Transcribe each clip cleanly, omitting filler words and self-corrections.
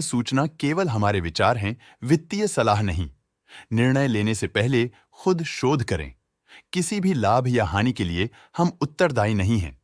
सूचना केवल हमारे विचार हैं, वित्तीय सलाह नहीं। निर्णय लेने से पहले खुद शोध करें। किसी भी लाभ या हानि के लिए हम उत्तरदायी नहीं हैं।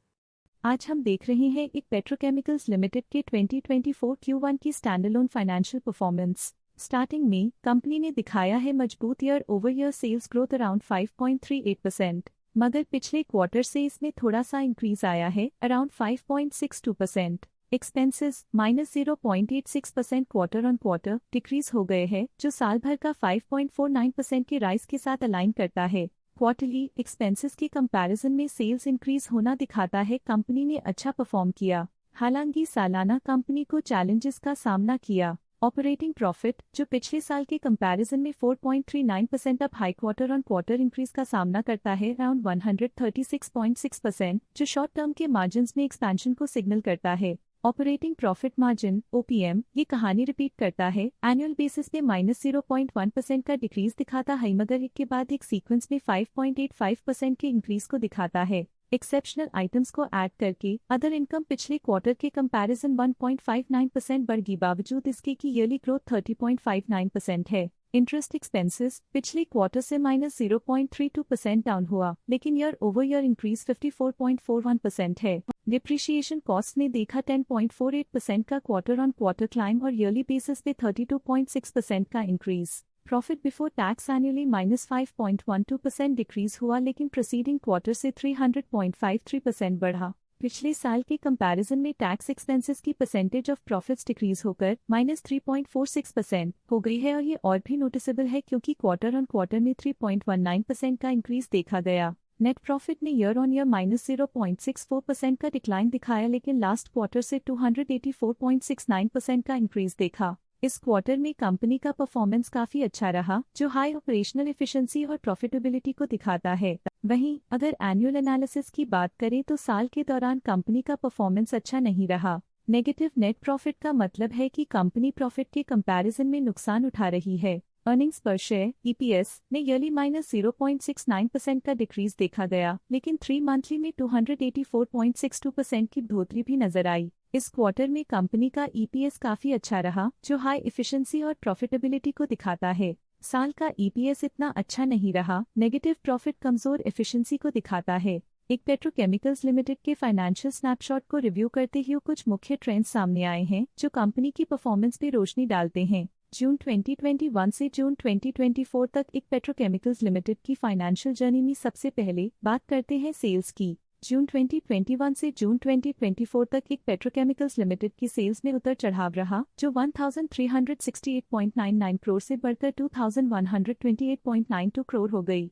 आज हम देख रहे हैं एक पेट्रोकेमिकल्स लिमिटेड के 2024 Q1 की स्टैंडअलोन फाइनेंशियल परफॉर्मेंस। स्टार्टिंग में कंपनी ने दिखाया है मजबूत year over year sales growth around 5.38%, मगर पिछले क्वार्टर से इसमें थोड़ा सा इंक्रीज आया है around 5.62%। Expenses -0.86% quarter on quarter decrease हो गए हैं, जो साल भर का 5.49% के राइज के साथ अलाइन करता है। क्वार्टरली एक्सपेंसेस के कंपैरिजन में सेल्स इंक्रीज होना दिखाता है कंपनी ने अच्छा परफॉर्म किया। हालांकि सालाना कंपनी को चैलेंजेस का सामना किया। ऑपरेटिंग प्रॉफिट, जो पिछले साल के कंपैरिजन में 4.39% up high quarter on quarter increase का सामना करता है अराउंड 136.6%, जो शॉर्ट टर्म के मार्जिन्स में एक्सपेंशन को सिग्नल करता है। ऑपरेटिंग प्रॉफिट मार्जिन OPM ये कहानी रिपीट करता है। एनुअल बेसिस पे -0.1% का डिक्रीज दिखाता है, मगर एक के बाद एक सीक्वेंस में 5.85% के इंक्रीज को दिखाता है। एक्सेप्शनल आइटम्स को ऐड करके अदर इनकम पिछले क्वार्टर के कंपैरिजन 1.59% बढ़ गई, बावजूद इसके की ईयरली ग्रोथ 30.59% है। इंटरेस्ट एक्सपेंसेस पिछले क्वार्टर से -0.32% डाउन हुआ, लेकिन ईयर ओवर ईयर इंक्रीज 54.41% है। डिप्रिशिएशन कॉस्ट ने देखा 10.48% का क्वार्टर ऑन क्वार्टर क्लाइम और ईयरली बेसिस पे 32.6% का increase. Profit before tax annually -5.12% decrease हुआ, लेकिन प्रीसीडिंग क्वार्टर से 300.53% बढ़ा। पिछले साल के कंपैरिजन में टैक्स एक्सपेंसेस की परसेंटेज ऑफ प्रॉफिट्स डिक्रीज होकर -3.46% हो गई है, और ये और भी नोटिसेबल है क्योंकि क्वार्टर ऑन क्वार्टर में 3.19% का इंक्रीज देखा गया। नेट प्रॉफिट ने ईयर ऑन ईयर -0.64% का डिक्लाइन दिखाया, लेकिन लास्ट क्वार्टर से 284.69% का इंक्रीज देखा। इस क्वार्टर में कंपनी का परफॉर्मेंस काफी अच्छा रहा, जो हाई ऑपरेशनल एफिशिएंसी और प्रॉफिटेबिलिटी को दिखाता है। वहीं अगर एनुअल एनालिसिस की बात करें तो साल के दौरान कंपनी का परफॉर्मेंस अच्छा नहीं रहा। नेगेटिव नेट प्रॉफिट का मतलब है कि कंपनी प्रॉफिट के कंपैरिजन में नुकसान उठा रही है। अर्निंग्स पर शेयर EPS ने ईयरली -0.69% का डिक्रीज देखा गया, लेकिन 3 मंथली में 284.62% की बढ़ोतरी भी नजर आई। इस क्वार्टर में कंपनी का EPS काफी अच्छा रहा, जो हाई एफिशिएंसी और प्रॉफिटेबिलिटी को दिखाता है। साल का EPS इतना अच्छा नहीं रहा। नेगेटिव प्रॉफिट कमजोर एफिशिएंसी को दिखाता है। एक पेट्रोकेमिकल्स लिमिटेड के फाइनेंशियल स्नैपशॉट को रिव्यू करते हुए कुछ मुख्य ट्रेंड्स सामने आए हैं, जो कंपनी की परफॉर्मेंस पे रोशनी डालते हैं। जून 2021 से जून 2024 तक एक पेट्रोकेमिकल्स लिमिटेड की फाइनेंशियल जर्नी में सबसे पहले बात करते हैं सेल्स की। जून 2021 से जून 2024 तक एक पेट्रोकेमिकल्स लिमिटेड की सेल्स में उतर चढ़ाव रहा, जो 1368.99 करोड़ से बढ़कर 2128.92 करोड़ हो गई।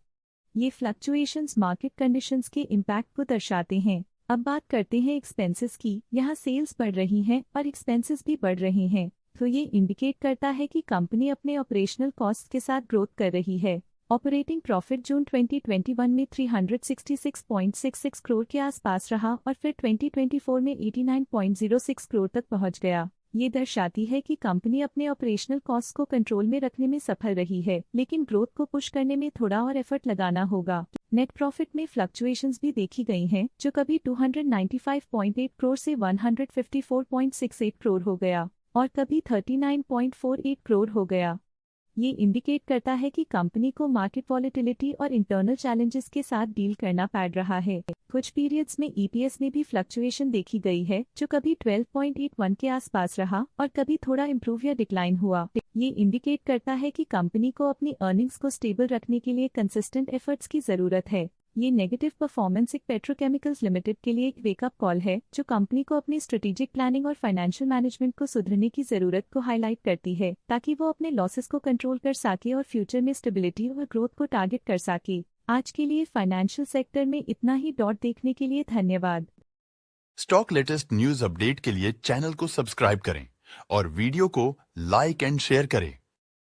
ये फ्लक्चुएशंस मार्केट कंडीशंस के इम्पैक्ट को दर्शाते हैं। अब बात करते हैं एक्सपेंसेस की। यहाँ सेल्स बढ़ रही हैं और एक्सपेंसेस भी बढ़ रहे हैं, तो ये इंडिकेट करता है कि कंपनी अपने ऑपरेशनल कॉस्ट के साथ ग्रोथ कर रही है। ऑपरेटिंग प्रॉफिट जून 2021 में 366.66 करोड़ के आसपास रहा और फिर 2024 में 89.06 करोड़ तक पहुंच गया। ये दर्शाती है कि कंपनी अपने ऑपरेशनल कॉस्ट को कंट्रोल में रखने में सफल रही है, लेकिन ग्रोथ को पुश करने में थोड़ा और एफर्ट लगाना होगा। नेट प्रॉफिट में फ्लक्चुएशंस भी देखी गई हैं, जो कभी 295.8 करोड़ से 154.68 करोड़ हो गया और कभी 39.48 करोड़ हो गया। ये इंडिकेट करता है कि कंपनी को मार्केट वॉलेटिलिटी और इंटरनल चैलेंजेस के साथ डील करना पड़ रहा है। कुछ पीरियड्स में EPS में भी फ्लक्चुएशन देखी गई है, जो कभी 12.81 के आसपास रहा और कभी थोड़ा इम्प्रूव या डिक्लाइन हुआ। ये इंडिकेट करता है कि कंपनी को अपनी अर्निंग्स को स्टेबल रखने के लिए कंसिस्टेंट एफर्ट्स की जरूरत है। ये नेगेटिव परफॉर्मेंस एक पेट्रोकेमिकल्स लिमिटेड के लिए एक वेकअप कॉल है, जो कंपनी को अपनी स्ट्रेटेजिक प्लानिंग और फाइनेंशियल मैनेजमेंट को सुधरने की जरूरत को हाईलाइट करती है, ताकि वो अपने लॉसेस को कंट्रोल कर सके और फ्यूचर में स्टेबिलिटी और ग्रोथ को टारगेट कर सके। आज के लिए फाइनेंशियल सेक्टर में इतना ही। देखने के लिए धन्यवाद। स्टॉक लेटेस्ट न्यूज अपडेट के लिए चैनल को सब्सक्राइब करें और वीडियो को लाइक एंड शेयर करें।